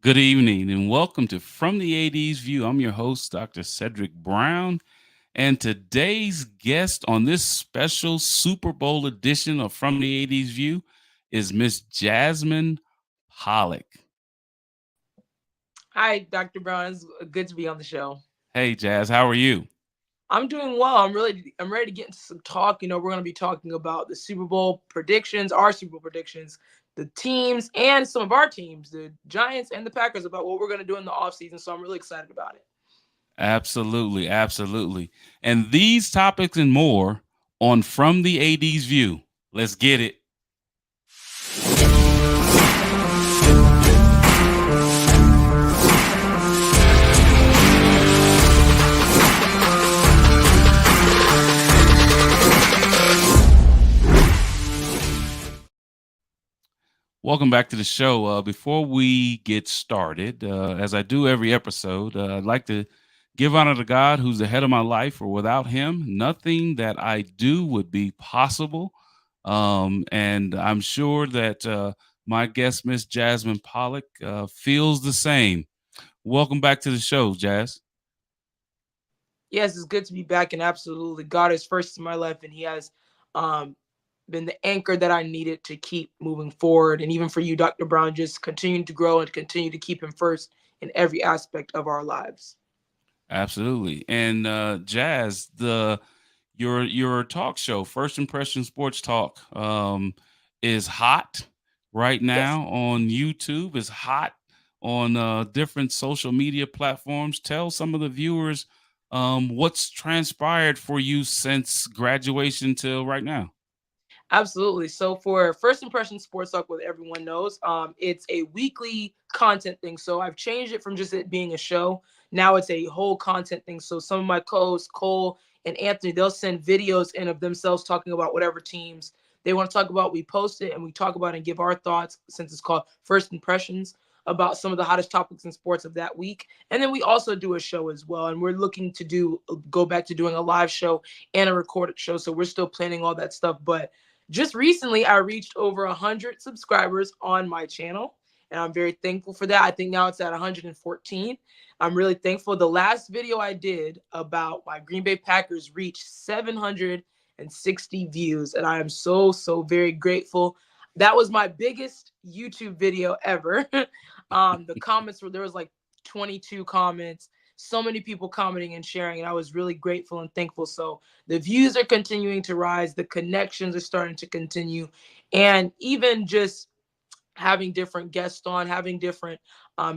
Good evening and welcome to From the AD's View. I'm your host, Dr. Cedric Brown, and today's guest on this special Super Bowl edition of From the AD's View is Miss Jasmine Pollock. Hi, Dr. Brown. It's good to be on the show. Hey, Jazz, how are you? I'm doing well. I'm ready to get into some talk. We're going to be talking about the Super Bowl predictions, our Super Bowl predictions, the teams, and some of our teams, the Giants and the Packers, about what we're going to do in the offseason. So I'm really excited about it. Absolutely, absolutely. And these topics and more on From the AD's View. Let's get it. Welcome back to the show. Before we get started, as I do every episode, I'd like to give honor to God, who's the head of my life, for without him, nothing that I do would be possible. And I'm sure that my guest, Miss Jasmine Pollock, feels the same. Welcome back to the show, Jazz. Yes, it's good to be back, and absolutely, God is first in my life, and He has um, been the anchor that I needed to keep moving forward. And even for you, Dr. Brown, just continuing to grow and continue to keep Him first in every aspect of our lives. Absolutely. And Jazz, the your talk show, First Impression Sports Talk, is hot right Yes. now on YouTube. Is hot on different social media platforms. Tell some of the viewers what's transpired for you since graduation till right now. Absolutely. So for First Impression Sports Talk, what everyone knows, it's a weekly content thing. So I've changed it from just it being a show. Now it's a whole content thing. So some of my co-hosts, Cole and Anthony, they'll send videos in of themselves talking about whatever teams they want to talk about. We post it and we talk about it and give our thoughts, since it's called First Impressions, about some of the hottest topics in sports of that week. And then we also do a show as well. And we're looking to go back to doing a live show and a recorded show. So we're still planning all that stuff. But just recently, I reached over 100 subscribers on my channel, and I'm very thankful for that. I think now it's at 114. I'm really thankful. The last video I did about my Green Bay Packers reached 760 views, and I am so very grateful. That was my biggest YouTube video ever. The comments were, there was like 22 comments, so many people commenting and sharing, and I was really grateful and thankful. So the views are continuing to rise, the connections are starting to continue, and even just having different guests on, having different,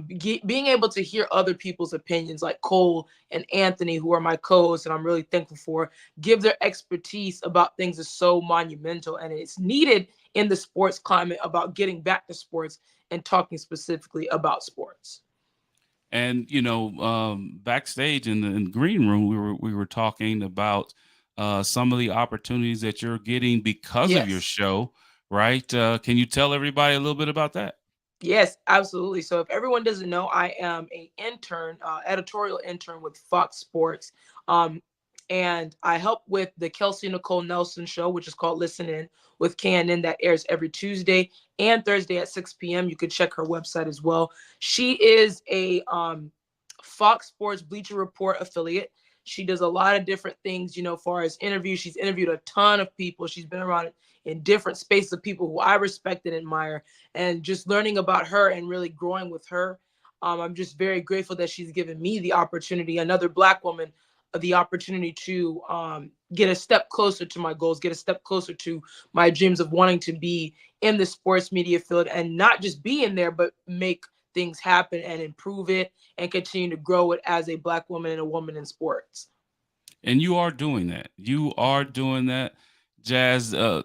being able to hear other people's opinions, like Cole and Anthony, who are my co-hosts, and I'm really thankful for, give their expertise about things is so monumental, and it's needed in the sports climate about getting back to sports and talking specifically about sports. And backstage in the green room, we were talking about some of the opportunities that you're getting because of your Yes. show, right? Can you tell everybody a little bit about that? Yes, absolutely. So if everyone doesn't know, I am a intern, editorial intern with Fox Sports. Um, and I help with the Kelsey Nicole Nelson show, which is called Listen In with KNN, that airs every Tuesday and Thursday at 6 p.m. You can check her website as well. She is a Fox Sports Bleacher Report affiliate. She does a lot of different things, far as interviews. She's interviewed a ton of people. She's been around in different spaces of people who I respect and admire, and just learning about her and really growing with her. I'm just very grateful that she's given me the opportunity, another Black woman, the opportunity to get a step closer to my goals, get a step closer to my dreams of wanting to be in the sports media field, and not just be in there, but make things happen and improve it and continue to grow it as a Black woman and a woman in sports. And you are doing that. You are doing that, Jazz. Almost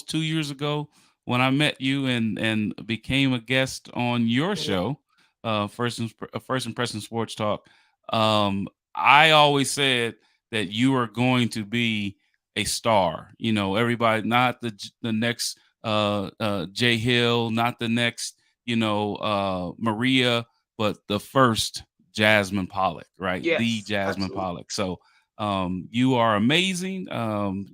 2 years ago, when I met you and became a guest on your Yeah. show, First Impression Sports Talk. I always said that you are going to be a star. Everybody, not the next Jay Hill, not the next Maria, but the first Jasmine Pollock, right? The Yes, Jasmine absolutely. Pollock. So you are amazing.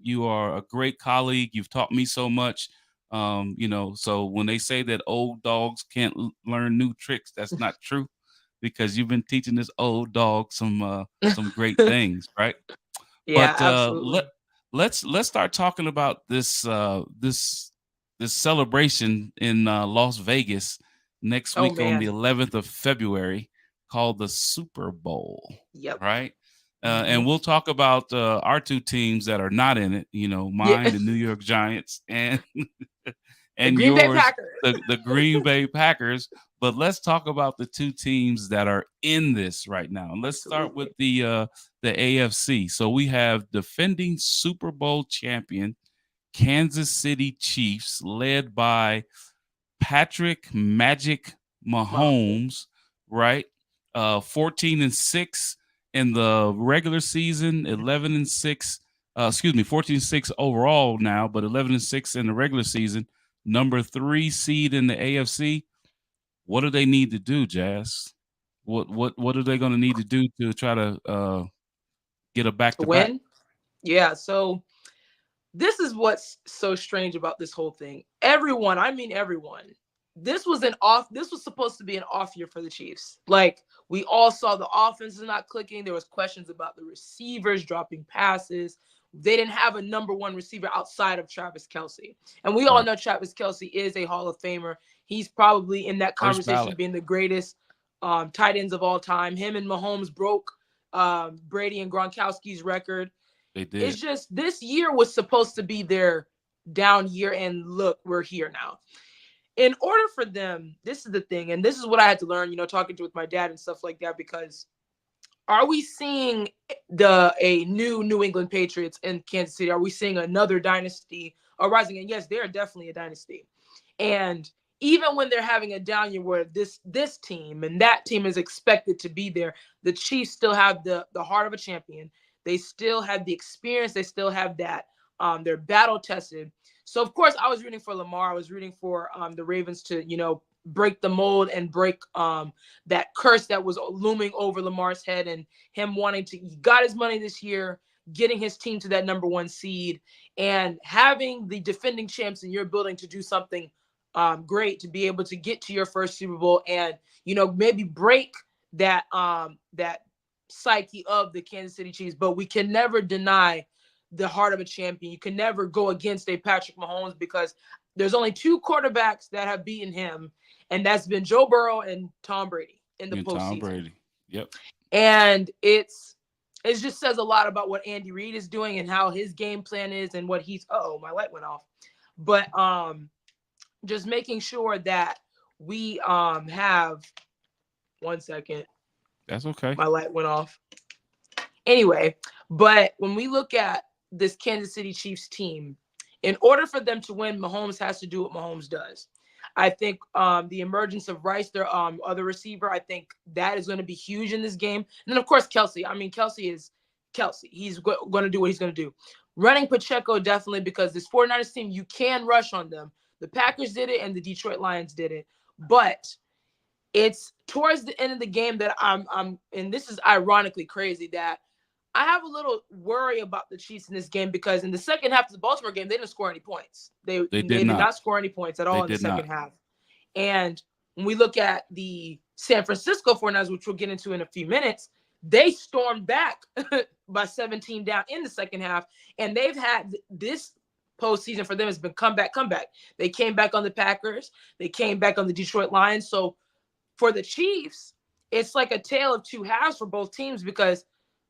You are a great colleague. You've taught me so much. So when they say that old dogs can't learn new tricks, that's not true, because you've been teaching this old dog some great things, right? Yeah, But absolutely. let's start talking about this celebration in Las Vegas next Oh week on the man. 11th of February, called the Super Bowl, Yep. right? Hmm. And we'll talk about our two teams that are not in it. Yeah. Mine, the New York Giants, and The and Green Bay yours, Packers. the Green Bay Packers. But let's talk about the two teams that are in this right now. And let's start with Absolutely. the AFC. So we have defending Super Bowl champion Kansas City Chiefs, led by Patrick Magic Mahomes. Mahomes, right? 14-6 in the regular season, 11-6. Excuse me, 14-6 overall now, but 11-6 in the regular season. Number 3 seed in the AFC. What do they need to do, Jazz? What are they going to need to do to try to get a back To to back? win. Yeah. So this is what's so strange about this whole thing. Everyone, I mean everyone, this was supposed to be an off year for the Chiefs. Like, we all saw the offense is not clicking. There was questions about the receivers dropping passes. They didn't have a number one receiver outside of Travis Kelce. And we all Right, know Travis Kelce is a Hall of Famer. He's probably in that first conversation ballot. being the greatest tight ends of all time. Him and Mahomes broke Brady and Gronkowski's record. They It's did. just this year was supposed to be their down year, and look, we're here now. In order for them, this is the thing, and this is what I had to learn, talking to with my dad and stuff like that, because are we seeing a new New England Patriots in Kansas City? Are we seeing another dynasty arising? And yes, they are definitely a dynasty. And even when they're having a down year where this team and that team is expected to be there, the Chiefs still have the heart of a champion. They still have the experience. They still have that. They're battle tested. So of course, I was rooting for Lamar. I was rooting for the Ravens to break the mold and break that curse that was looming over Lamar's head, and him wanting to, he got his money this year, getting his team to that number one seed, and having the defending champs in your building to do something great, to be able to get to your first Super Bowl and maybe break that psyche of the Kansas City Chiefs. But we can never deny the heart of a champion. You can never go against a Patrick Mahomes, because there's only two quarterbacks that have beaten him, and that's been Joe Burrow and Tom Brady in the And Tom postseason. Brady. Yep. And it just says a lot about what Andy Reid is doing and how his game plan is and what he's my light went off. But just making sure that we have 1 second. That's okay. My light went off. Anyway, but when we look at this Kansas City Chiefs team, in order for them to win, Mahomes has to do what Mahomes does. I think the emergence of Rice, their other receiver, I think that is going to be huge in this game. And then, of course, Kelce. I mean, Kelce is Kelce. He's going to do what he's going to do. Running Pacheco, definitely, because this 49ers team, you can rush on them. The Packers did it, and the Detroit Lions did it. But it's towards the end of the game that and this is ironically crazy, that I have a little worry about the Chiefs in this game, because in the second half of the Baltimore game, they didn't score any points. They They they did did not. not score any points at They all in the did not. second half. And when we look at the San Francisco 49ers, which we'll get into in a few minutes, they stormed back by 17 down in the second half. And they've had this postseason for them has been comeback. They came back on the Packers. They came back on the Detroit Lions. So for the Chiefs, it's like a tale of two halves for both teams, because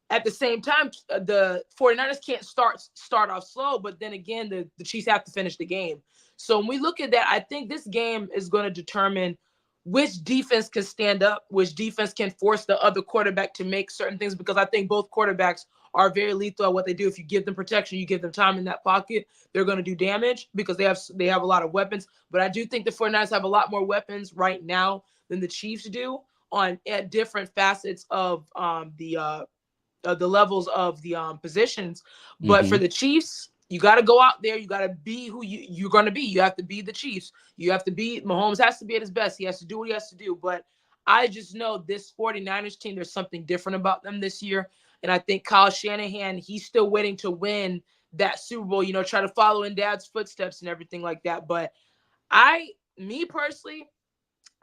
at the same time, the 49ers can't start off slow, but then again, the Chiefs have to finish the game. So when we look at that, I think this game is going to determine which defense can stand up, which defense can force the other quarterback to make certain things, because I think both quarterbacks are very lethal at what they do. If you give them protection, you give them time in that pocket, they're going to do damage, because they have a lot of weapons. But I do think the 49ers have a lot more weapons right now than the Chiefs do at different facets of the levels of the positions. But for Hmm. the Chiefs, you got to go out there. You got to be who you're going to be. You have to be the Chiefs. You have to be, Mahomes has to be at his best. He has to do what he has to do. But I just know this 49ers team, there's something different about them this year. And I think Kyle Shanahan, he's still waiting to win that Super Bowl, try to follow in dad's footsteps and everything like that. But me personally,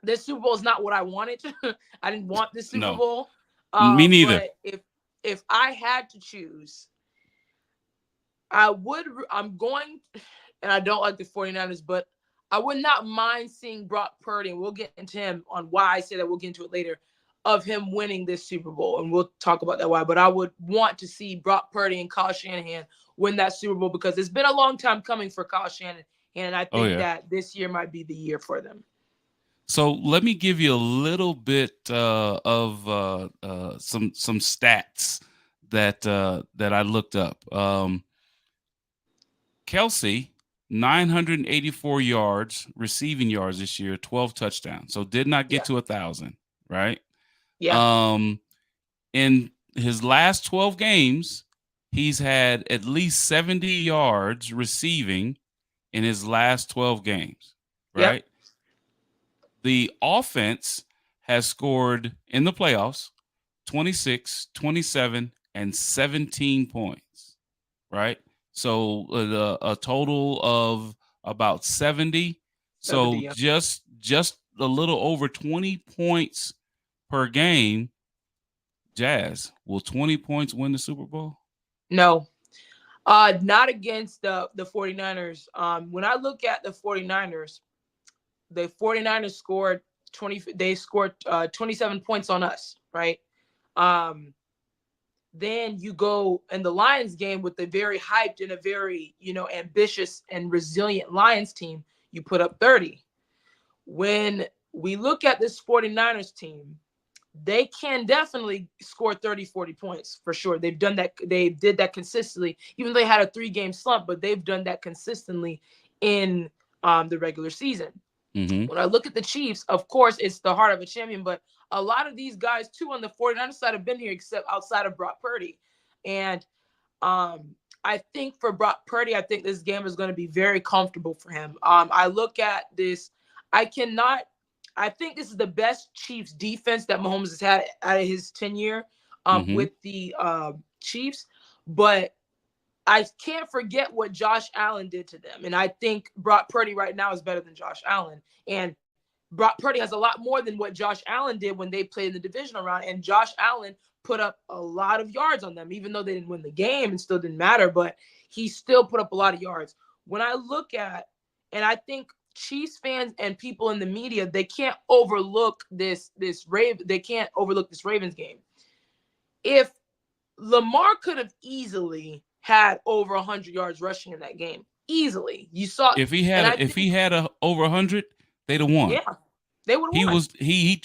this Super Bowl is not what I wanted. I didn't want this Super No, Bowl. me neither. But if I had to choose, I'm going, and I don't like the 49ers, but I would not mind seeing Brock Purdy, and we'll get into him on why I say that. We'll get into it later, of him winning this Super Bowl, and we'll talk about that why. But I would want to see Brock Purdy and Kyle Shanahan win that Super Bowl because it's been a long time coming for Kyle Shanahan, and I Oh think yeah. that this year might be the year for them. So let me give you a little bit of some stats that I looked up. Kelsey, 984 yards, receiving yards this year, 12 touchdowns. So did not get Yeah. to 1,000, right? Yeah. In his last 12 games, he's had at least 70 yards receiving in his last 12 games, Yep. right? The offense has scored in the playoffs 26, 27, and 17 points, right? So a total of about 70. 70. So Yeah. just a little over 20 points per game. Jazz, will 20 points win the Super Bowl? No. Not against the 49ers. When I look at the 49ers, the 49ers scored 27 points on us, right? Then you go in the Lions game with a very hyped and a very, ambitious and resilient Lions team, you put up 30. When we look at this 49ers team, they can definitely score 30, 40 points for sure. They've done that. They did that consistently, even though they had a 3-game slump, but they've done that consistently in the regular season. Mm-hmm. When I look at the Chiefs, of course, it's the heart of a champion, but a lot of these guys, too, on the 49ers side have been here, except outside of Brock Purdy. And I think for Brock Purdy, I think this game is going to be very comfortable for him. I look at this. I think this is the best Chiefs defense that Mahomes has had out of his tenure with the Chiefs. But I can't forget what Josh Allen did to them. And I think Brock Purdy right now is better than Josh Allen. And Brock Purdy has a lot more than what Josh Allen did when they played in the divisional round. And Josh Allen put up a lot of yards on them, even though they didn't win the game and still didn't matter. But he still put up a lot of yards. When I look at, and I think Chiefs fans and people in the media, they can't overlook this Ravens game. If Lamar could have easily had over 100 yards rushing in that game, easily. You saw if he had over 100, they'd have won. Yeah, they would have won. He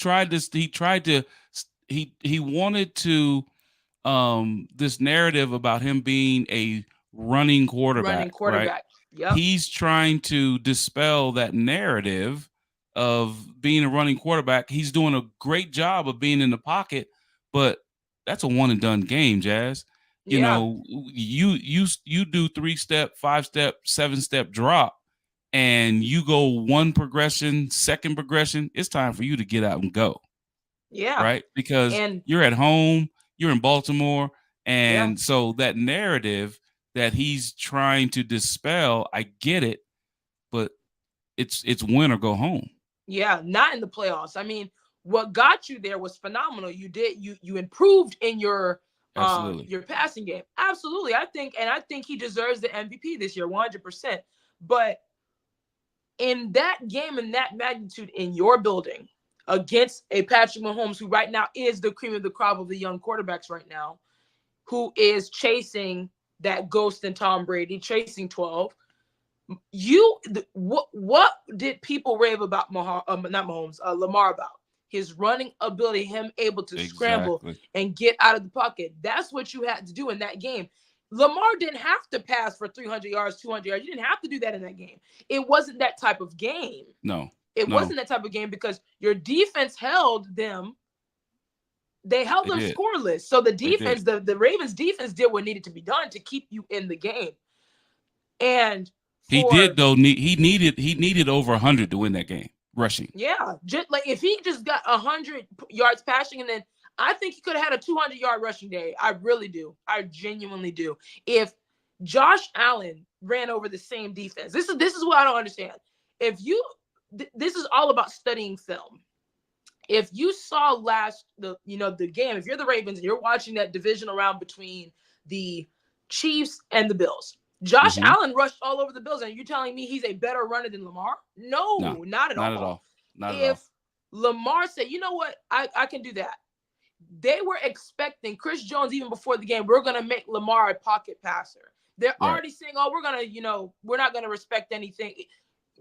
wanted to this narrative about him being a running quarterback. Right? Yep. He's trying to dispel that narrative of being a running quarterback. He's doing a great job of being in the pocket, but that's a one and done game, Jazz. You know, you do 3-step, 5-step, 7-step drop, and you go one progression, second progression. It's time for you to get out and go. Yeah. Right? Because you're at home, you're in Baltimore, and Yeah. so that narrative that he's trying to dispel, I get it, but it's win or go home. Yeah, not in the playoffs. I mean, what got you there was phenomenal. You improved in your passing game. Absolutely. I think he deserves the MVP this year, 100%. But in that game, in that magnitude, in your building against a Patrick Mahomes, who right now is the cream of the crop of the young quarterbacks right now, who is chasing that ghost in Tom Brady, chasing 12. What did people rave about Lamar about? His running ability, him able to scramble and get out of the pocket. That's what you had to do in that game. Lamar didn't have to pass for 300 yards, 200 yards. You didn't have to do that in that game. It wasn't that type of game. It wasn't that type of game because your defense held them. They held them scoreless. So the defense, the Ravens defense did what needed to be done to keep you in the game. And he did though. He needed over 100 to win that game rushing. Yeah, just like if he just got 100 yards passing, and then I think he could have had a 200-yard rushing day. I really do. I genuinely do. If Josh Allen ran over the same defense. This is what I don't understand. If you this is all about studying film. If you saw the game, if you're the Ravens and you're watching that divisional round between the Chiefs and the Bills, Josh Mm-hmm. Allen rushed all over the Bills, and you're telling me he's a better runner than Lamar? No, No, not at not at all. all. Not at all. If Lamar said, you know what, I can do that. They were expecting Chris Jones even before the game. We're gonna make Lamar a pocket passer. They're Right. already saying, "Oh, we're not gonna respect anything."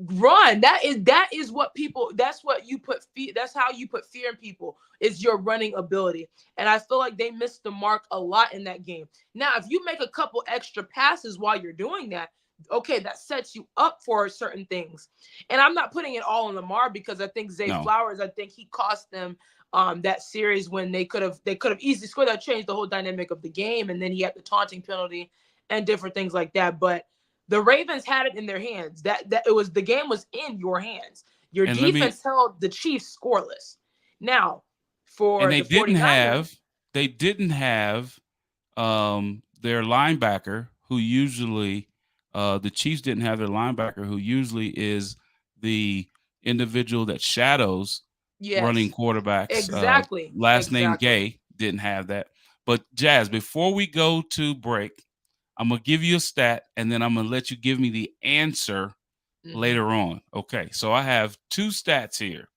Run. That is what people. That's what you put fear. That's how you put fear in people. Is your running ability. And I feel like they missed the mark a lot in that game. Now, if you make a couple extra passes while you're doing that, okay, that sets you up for certain things. And I'm not putting it all on Lamar because I think Zay No. Flowers. I think he cost them that series when they could have easily scored. That changed the whole dynamic of the game. And then he had the taunting penalty and different things like that. But the Ravens had it in their hands. The game was in your hands. Your And let me defense held the Chiefs scoreless. Now, and for the 49ers, they didn't have their linebacker who usually the Chiefs didn't have their linebacker who usually is the individual that shadows running yes, quarterbacks. exactly, Last name exactly. Gay didn't have that. But Jazz, before we go to break, I'm gonna give you a stat and then I'm gonna let you give me the answer Hmm. later on. Okay, so I have two stats here.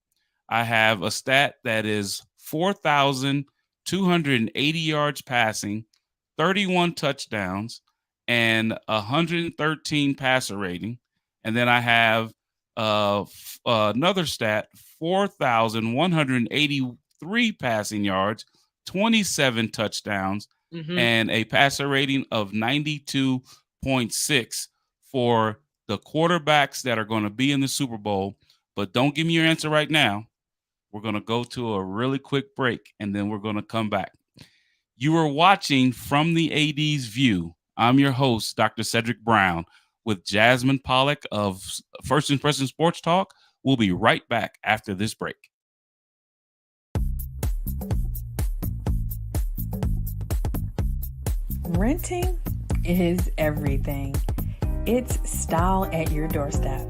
I have a stat that is 4,280 yards passing, 31 touchdowns, and 113 passer rating. And then I have another stat 4,183 passing yards, 27 touchdowns, Hmm. and a passer rating of 92.6 for the quarterbacks that are going to be in the Super Bowl. But don't give me your answer right now. We're going to go to a really quick break and then we're going to come back. You are watching From the AD's View. I'm your host, Dr. Cedric Brown, with Jasmine Pollock of First Impression Sports Talk. We'll be right back after this break. Renting is everything. It's style at your doorstep,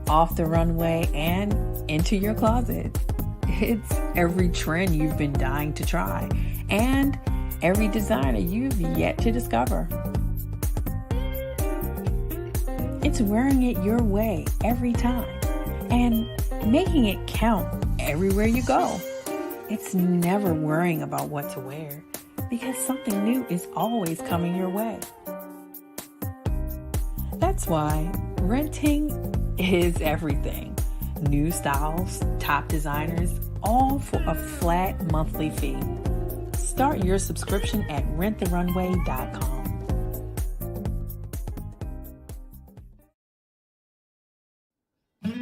off the runway and into your closet. It's every trend you've been dying to try and every designer you've yet to discover. It's wearing it your way every time and making it count everywhere you go. It's never worrying about what to wear because something new is always coming your way. That's why renting is everything. New styles, top designers, all for a flat monthly fee. Start your subscription at renttherunway.com.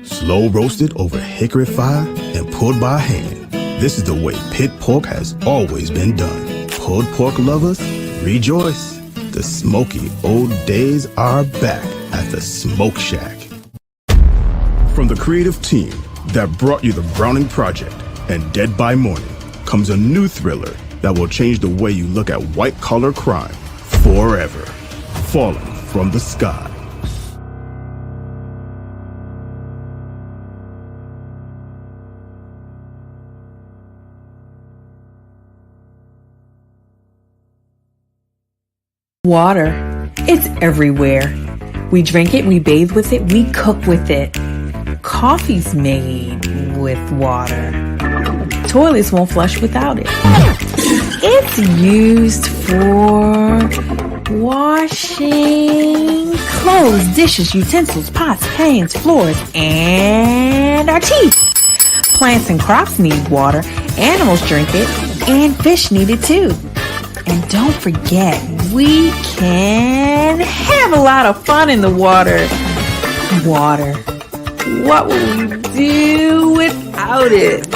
Slow roasted over hickory fire and pulled by hand. This is the way pit pork has always been done. Pulled pork lovers, rejoice. The smoky old days are back at the Smoke Shack. From the creative team that brought you the Browning Project and Dead by Morning comes a new thriller that will change the way you look at white-collar crime forever. Falling from the Sky. Water. It's everywhere. We drink it, we bathe with it, we cook with it. Coffee's made with water. Toilets won't flush without it. It's used for washing clothes, dishes, utensils, pots, pans, floors, and our teeth. Plants and crops need water, animals drink it, and fish need it too. And don't forget, we can have a lot of fun in the water. Water. What would we do without it?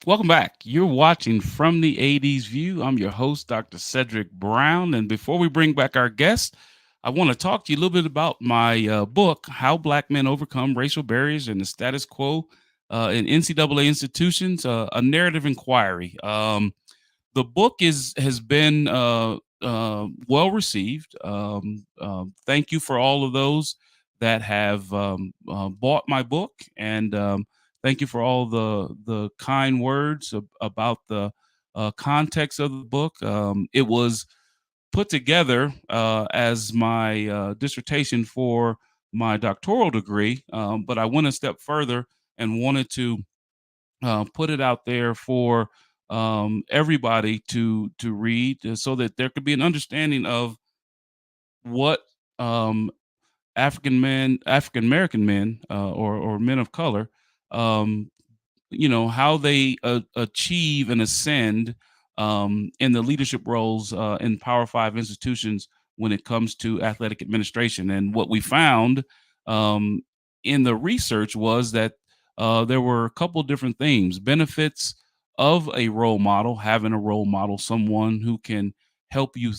Welcome back. You're watching From the 80s View. I'm your host, Dr. Cedric Brown. And before we bring back our guest, I want to talk to you a little bit about my book, How Black Men Overcome Racial Barriers and the Status Quo in NCAA institutions, a narrative inquiry. The book has been well received. Thank you for all of those that have bought my book, and thank you for all the kind words about the context of the book. It was put together as my dissertation for my doctoral degree, but I went a step further and wanted to put it out there for everybody to read, so that there could be an understanding of what African American men, or men of color, um, how they achieve and ascend in the leadership roles in Power Five institutions when it comes to athletic administration. And what we found um, in the research was that there were a couple different things: benefits of a role model, having a role model, someone who can help you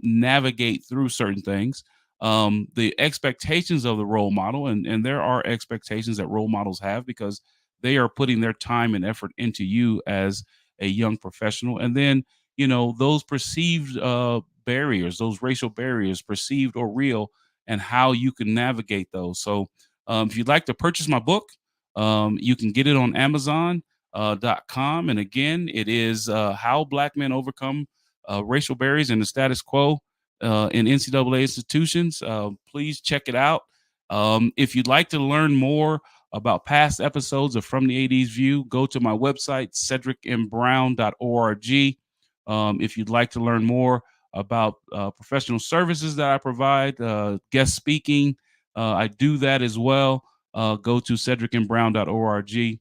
navigate through certain things, the expectations of the role model, and there are expectations that role models have because they are putting their time and effort into you as a young professional. And then, those perceived barriers, those racial barriers, perceived or real, and how you can navigate those. So if you'd like to purchase my book, you can get it on Amazon.com. And again, it is How Black Men Overcome Racial Barriers and the Status Quo in NCAA institutions. Please check it out. If you'd like to learn more about past episodes of From the AD's View, go to my website, cedricmbrown.org. If you'd like to learn more about professional services that I provide, guest speaking, I do that as well. Go to cedricmbrown.org.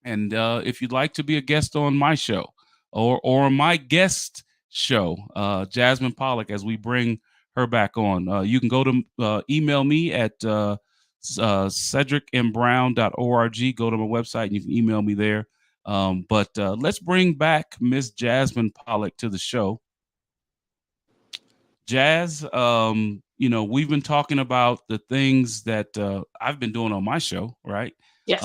And if you'd like to be a guest on my show or my guest show, Jasmine Pollock, as we bring her back on, you can go to email me at cedricmbrown.org. Go to my website and you can email me there. But let's bring back Miss Jasmine Pollock to the show. Jazz, we've been talking about the things that I've been doing on my show, right? Yes.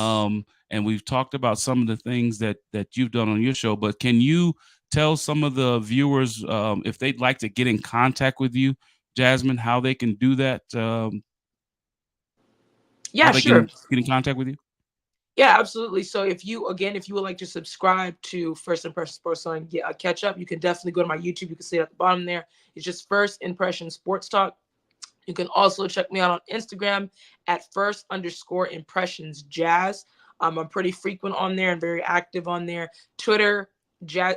And we've talked about some of the things that you've done on your show. But can you tell some of the viewers if they'd like to get in contact with you, Jasmine, how they can do that? Yeah, how they sure. can get in contact with you? Yeah, absolutely. So if you would like to subscribe to First Impression Sports Talk and get a catch up, you can definitely go to my YouTube. You can see it at the bottom there. It's just First Impression Sports Talk. You can also check me out on Instagram at first_impressions jazz. I'm pretty frequent on there and very active on there. Twitter,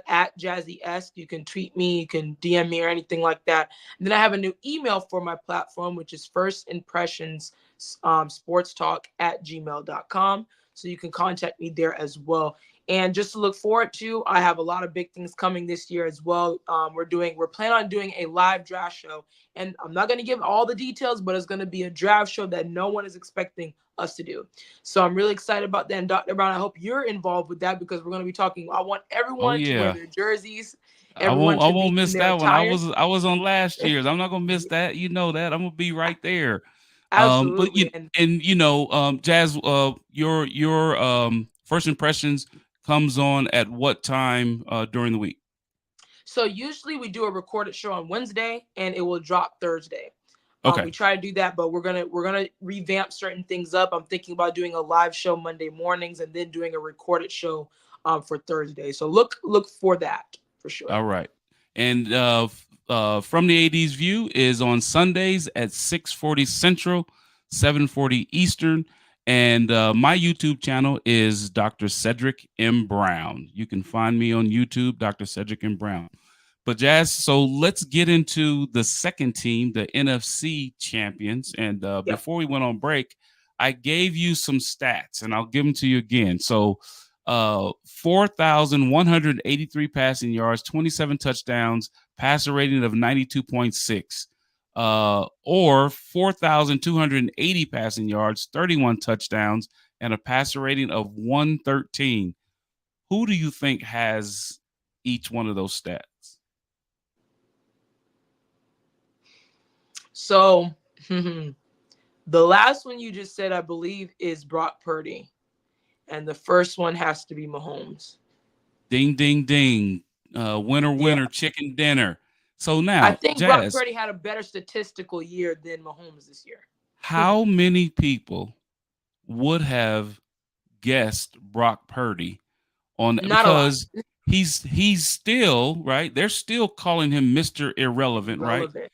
at Jazzy-esque. You can tweet me, you can DM me or anything like that. And then I have a new email for my platform, which is firstimpressions sports talk at gmail.com. So you can contact me there as well. And just to look forward to, I have a lot of big things coming this year as well. We're planning on doing a live draft show, and I'm not going to give all the details, but it's going to be a draft show that no one is expecting us to do. So I'm really excited about that. And Dr. Brown, I hope you're involved with that because we're going to be talking. I want everyone to wear their jerseys. I won't miss that one. I was on last year's. I'm not gonna miss that. You know that. I'm gonna be right there. Absolutely. Jazz, your first impressions comes on at what time during the week? So usually we do a recorded show on Wednesday and it will drop Thursday. Okay. We try to do that, but we're gonna revamp certain things up. I'm thinking about doing a live show Monday mornings and then doing a recorded show for Thursday. So look for that for sure. All right. And From the AD's View is on Sundays at 6:40 Central, 7:40 Eastern. And my YouTube channel is Dr. Cedric M. Brown. You can find me on YouTube, Dr. Cedric M. Brown. But Jazz, so let's get into the second team, the NFC champions. And before we went on break, I gave you some stats, and I'll give them to you again. So 4,183 passing yards, 27 touchdowns, passer rating of 92.6, or 4,280 passing yards, 31 touchdowns, and a passer rating of 113. Who do you think has each one of those stats? So the last one you just said, I believe, is Brock Purdy. and the first one has to be Mahomes. Ding, ding, ding. Winner, Yeah, winner, chicken dinner. So I now, think Brock Jazz, Purdy had a better statistical year than Mahomes this year. how many people would have guessed Brock Purdy on Not a lot. because he's still right. They're still calling him Mr. Irrelevant, right? Relevant.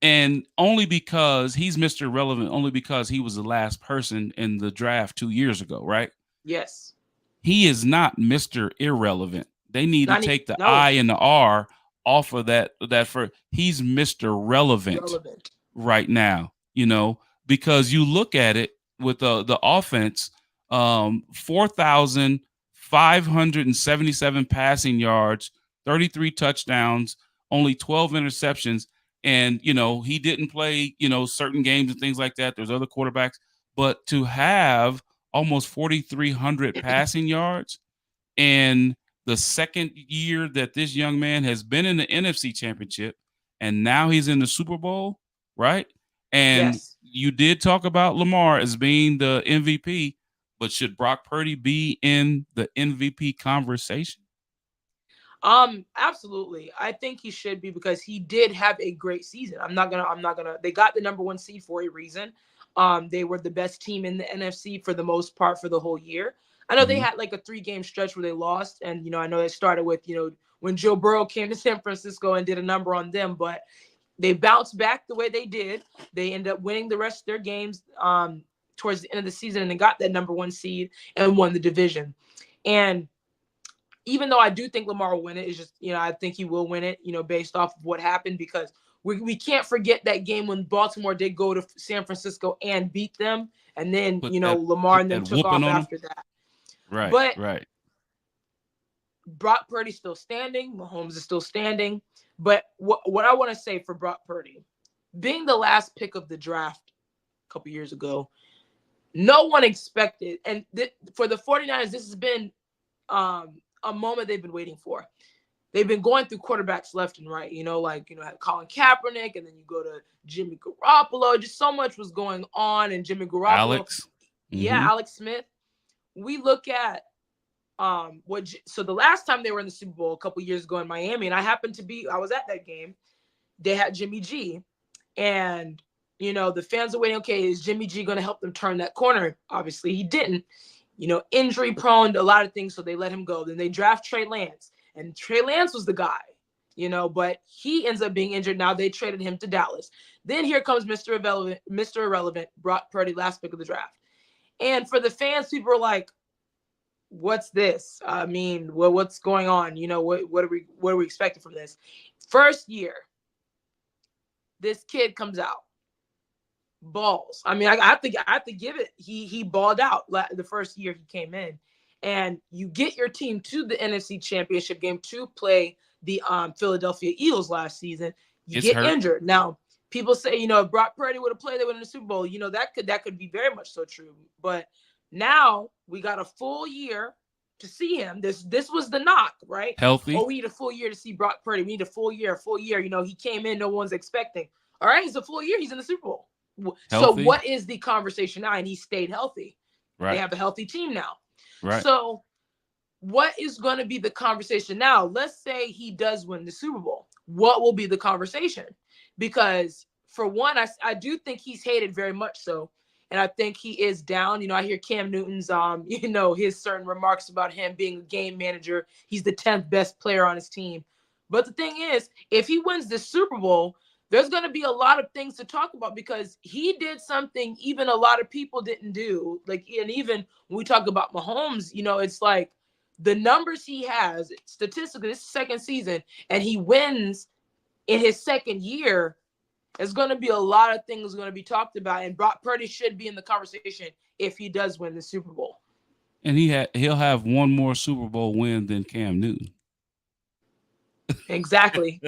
And only because he's Mr. Irrelevant, only because he was the last person in the draft 2 years ago, right? Yes. He is not Mr. Irrelevant. They need to Not take the no I and the R off of that for he's Mr. Relevant relevant. right now, because you look at it with the offense, 4,577 passing yards, 33 touchdowns, only 12 interceptions. And, he didn't play, certain games and things like that. There's other quarterbacks. But to have almost 4,300 passing yards and the second year that this young man has been in the NFC Championship and now he's in the Super Bowl, right? And Yes. you did talk about Lamar as being the MVP, but should Brock Purdy be in the MVP conversation? Absolutely. I think he should be because he did have a great season. I'm not gonna they got the number one seed for a reason. They were the best team in the NFC for the most part for the whole year. I know they Mm-hmm. had like a 3 game stretch where they lost, and I know they started with, when Joe Burrow came to San Francisco and did a number on them, but they bounced back the way they did. They ended up winning the rest of their games towards the end of the season, and they got that number one seed and won the division. And even though I do think Lamar will win it, it's just, I think he will win it, based off of what happened, because we can't forget that game when Baltimore did go to San Francisco and beat them. And then, Put that Lamar put and them that took whooping off on him. after that. Right, But right. Brock Purdy's still standing. Mahomes is still standing. But what I want to say for Brock Purdy, being the last pick of the draft a couple years ago, no one expected. And for the 49ers, this has been a moment they've been waiting for. They've been going through quarterbacks left and right, had Colin Kaepernick, and then you go to Jimmy Garoppolo. Just so much was going on, and Jimmy Garoppolo. Alex. Yeah, Mhm. Alex Smith. We look at so the last time they were in the Super Bowl a couple years ago in Miami, and I was at that game. They had Jimmy G, and the fans are waiting. Okay, is Jimmy G going to help them turn that corner? Obviously, he didn't. Injury prone, a lot of things, so they let him go. Then they draft Trey Lance, and Trey Lance was the guy, but he ends up being injured. Now they traded him to Dallas. Then here comes Mr. Irrelevant, Brock Purdy, last pick of the draft. And for the fans, people are like, what's this? I mean, what's going on? What are we expecting from this? First year, this kid comes out, balls. I mean, I have to give it. He balled out the first year he came in, and you get your team to the NFC Championship game to play the Philadelphia Eagles last season. You Gets get hurt. injured. Now, people say, if Brock Purdy would have played, they would in the Super Bowl. That could be very much so true. But now we got a full year to see him. This was the knock, right? Healthy. Oh, we need a full year to see Brock Purdy. We need a full year. He came in, no one's expecting. All right, he's a full year. He's in the Super Bowl. Healthy. So what is the conversation now? And he stayed healthy. Right. They have a healthy team now. Right. So what is going to be the conversation now? Let's say he does win the Super Bowl. What will be the conversation? Because for one, I do think he's hated very much so. And I think he is down. I hear Cam Newton's, his certain remarks about him being a game manager. He's the 10th best player on his team. But the thing is, if he wins the Super Bowl, there's going to be a lot of things to talk about because he did something even a lot of people didn't do. And even when we talk about Mahomes, it's like the numbers he has statistically, this second season, and he wins in his second year. There's going to be a lot of things going to be talked about, and Brock Purdy should be in the conversation if he does win the Super Bowl. And he'll have one more Super Bowl win than Cam Newton. Exactly.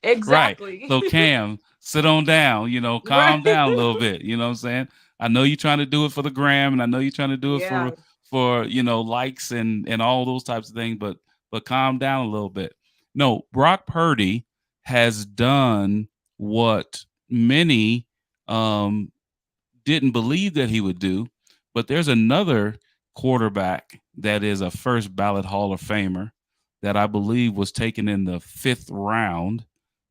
Exactly. Right. So Cam, sit on down, calm down a little bit. You know what I'm saying? I know you're trying to do it for the gram, and I know you're trying to do it for likes and all those types of things, but calm down a little bit. No, Brock Purdy has done what many didn't believe that he would do, but there's another quarterback that is a first ballot Hall of Famer that I believe was taken in the 5th round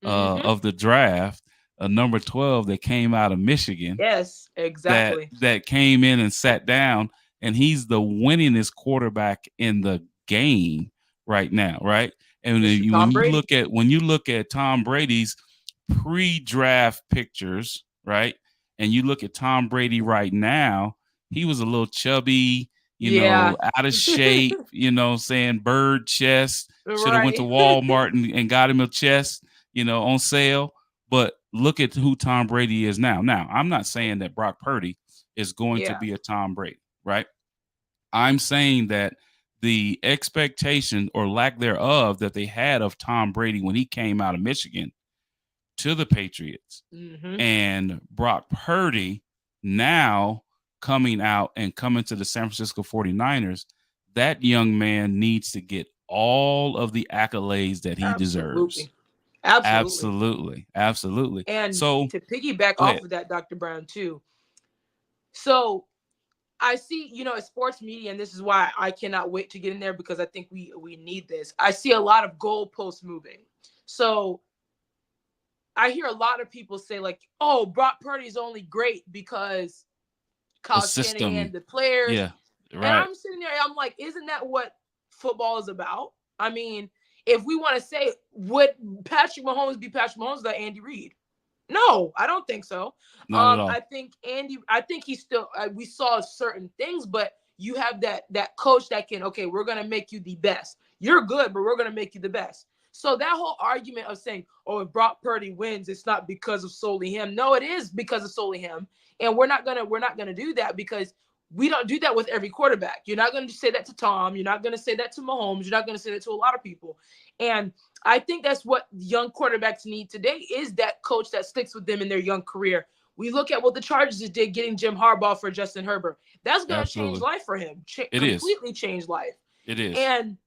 of the draft, a number 12 that came out of Michigan Yes, that exactly. that came in and sat down, and he's the winningest quarterback in the game right now, right? And Mr. Tom Brady. when you look at Tom Brady's pre-draft pictures, right? And you look at Tom Brady right now, he was a little chubby, Yeah. out of shape, saying bird chest, should have went to Right. Walmart and got him a chest, on sale. But look at who Tom Brady is now. Now, I'm not saying that Brock Purdy is going to Yeah. be a Tom Brady, right? I'm saying that the expectation or lack thereof that they had of Tom Brady when he came out of Michigan to the Patriots and Brock Purdy now coming out and coming to the San Francisco 49ers, that young man needs to get all of the accolades that he deserves. Absolutely. Absolutely. And So to piggyback go off ahead. of that, Dr. Brown, too. So I see, sports media, and this is why I cannot wait to get in there, because I think we need this. I see a lot of goalposts moving. So I hear a lot of people say, like, oh, Brock Purdy is only great because The Kyle Shanahan, system. the players. Yeah. And Right. I'm sitting there, I'm like, isn't that what football is about? I mean, if we want to say, would Patrick Mahomes be Patrick Mahomes without Andy Reid? No, I don't think so. Not at all. I think he's still, we saw certain things, but you have that coach that can, okay, we're going to make you the best. You're good, but we're going to make you the best. So that whole argument of saying, oh, if Brock Purdy wins, it's not because of solely him. No, it is because of solely him. And we're not gonna do that, because we don't do that with every quarterback. You're not going to say that to Tom. You're not going to say that to Mahomes. You're not going to say that to a lot of people. And I think that's what young quarterbacks need today, is that coach that sticks with them in their young career. We look at what the Chargers did getting Jim Harbaugh for Justin Herbert. That's going to change life for him. Completely change life. It is. And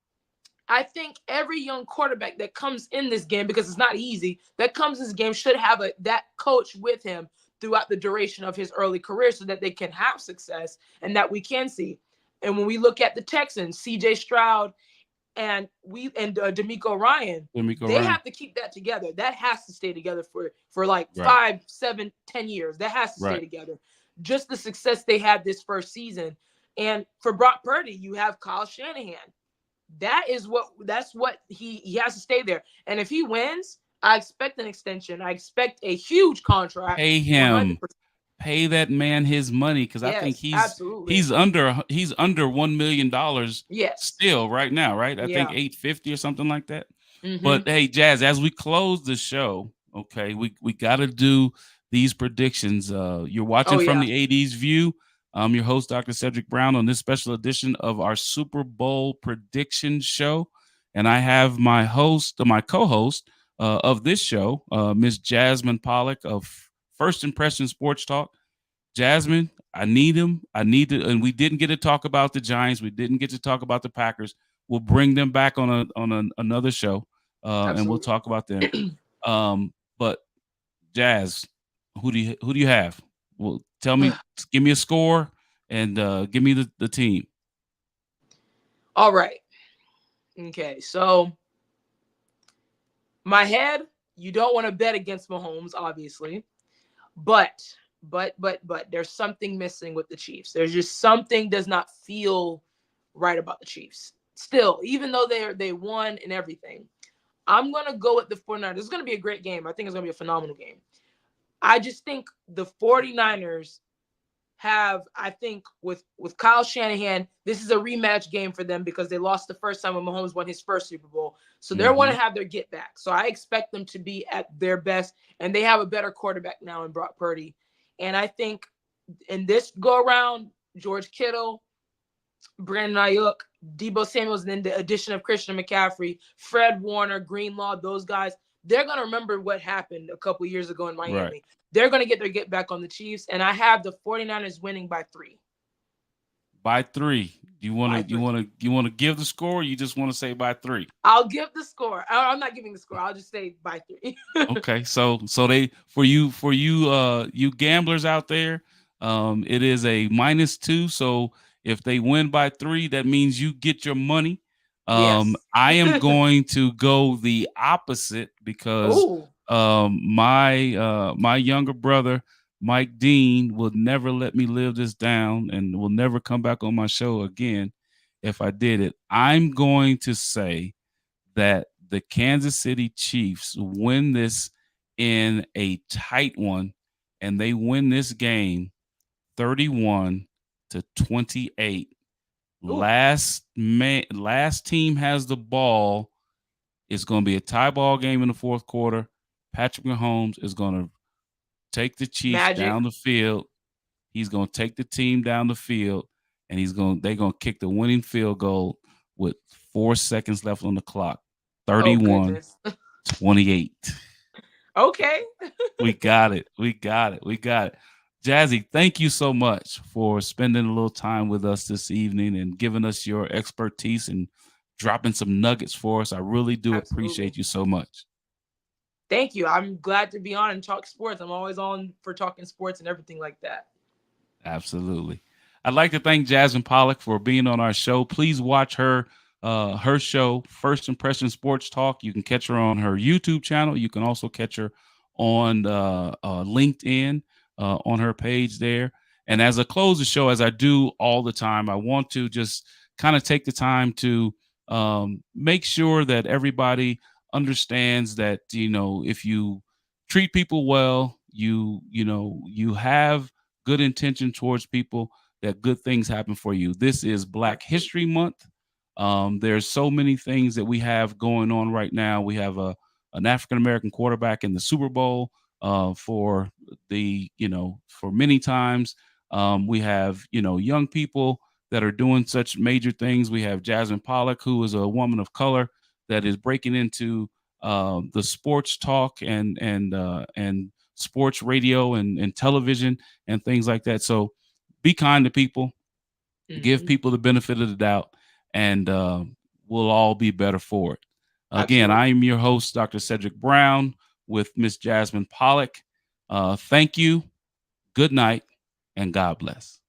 I think every young quarterback that comes in this game, because it's not easy, that comes in this game should have that coach with him throughout the duration of his early career, so that they can have success and that we can see. And when we look at the Texans, CJ Stroud and D'Amico Ryan, have to keep that together. That has to stay together for like 5, 7, 10 years. That has to stay together. Just the success they had this first season. And for Brock Purdy, you have Kyle Shanahan. That's what he has to stay there. And if he wins, I expect an extension. I expect a huge contract. Pay him. 100%. Pay that man his money, because I think he's under $1 million still right now, right? I think 850 or something like that. But hey, Jazz, as we close the show, okay, we got to do these predictions. You're watching from the 80s View. I'm your host, Dr. Cedric Brown, on this special edition of our Super Bowl prediction show, and I have my co-host of this show, Miss Jasmine Pollock of First Impression Sports Talk. Jasmine, I need him. And we didn't get to talk about the Giants. We didn't get to talk about the Packers. We'll bring them back on another show, and we'll talk about them. But Jazz, who do you have? Well, tell me, give me a score, and give me the team. All right. Okay, so my head, you don't want to bet against Mahomes, obviously, but there's something missing with the Chiefs. There's just something does not feel right about the Chiefs. Still, even though they won and everything, I'm gonna go with the 49ers. It's gonna be a great game. I think it's gonna be a phenomenal game. I just think the 49ers have, I think with Kyle Shanahan, this is a rematch game for them, because they lost the first time when Mahomes won his first Super Bowl. So they want to have their get back. So I expect them to be at their best, and they have a better quarterback now in Brock Purdy. And I think in this go around, George Kittle, Brandon Ayuk, Deebo Samuels, and then the addition of Christian McCaffrey, Fred Warner, Greenlaw, those guys, they're going to remember what happened a couple years ago in Miami. Right. They're going to get their get back on the Chiefs, and I have the 49ers winning by 3. By 3. You want to give the score, or you just want to say by 3? I'll give the score. I'm not giving the score. I'll just say by 3. Okay. So they, for you gamblers out there, it is a -2. So If they win by 3, that means you get your money. Yes. I am going to go the opposite because Oh, my younger brother Mike Dean will never let me live this down and will never come back on my show again if I did it. I'm going to say that the Kansas City Chiefs win this in a tight one, and they win this game 31-28. ooh, Last team has the ball. It's going to be a tie ball game in the fourth quarter. Patrick Mahomes is going to take the Chiefs magic. down the field. He's going to take the team down the field, and they're going to kick the winning field goal with 4 seconds left on the clock. Oh 31-28. goodness. Okay. We got it. Jazzy, thank you so much for spending a little time with us this evening and giving us your expertise and dropping some nuggets for us. I really do Absolutely. appreciate you so much. Thank you. I'm glad to be on and talk sports. I'm always on for talking sports and everything like that. Absolutely. I'd like to thank Jasmine Pollock for being on our show. Please watch her show, First Impression Sports Talk. You can catch her on her YouTube channel. You can also catch her on LinkedIn on her page there. And as I close the show, as I do all the time, I want to just kind of take the time to make sure that everybody understands that, if you treat people well, you have good intention towards people, that good things happen for you. This is Black Absolutely. History Month. There's so many things that we have going on right now. We have an African American quarterback in the Super Bowl for many times. We have young people that are doing such major things. We have Jasmine Pollock, who is a woman of color that is breaking into the sports talk and sports radio and television and things like that. So be kind to people, give Mhm. people the benefit of the doubt, and we'll all be better for it. Again, I Absolutely. am your host, Dr. Cedric Brown, with Miss Jasmine Pollock. Thank you. Good night, and God bless.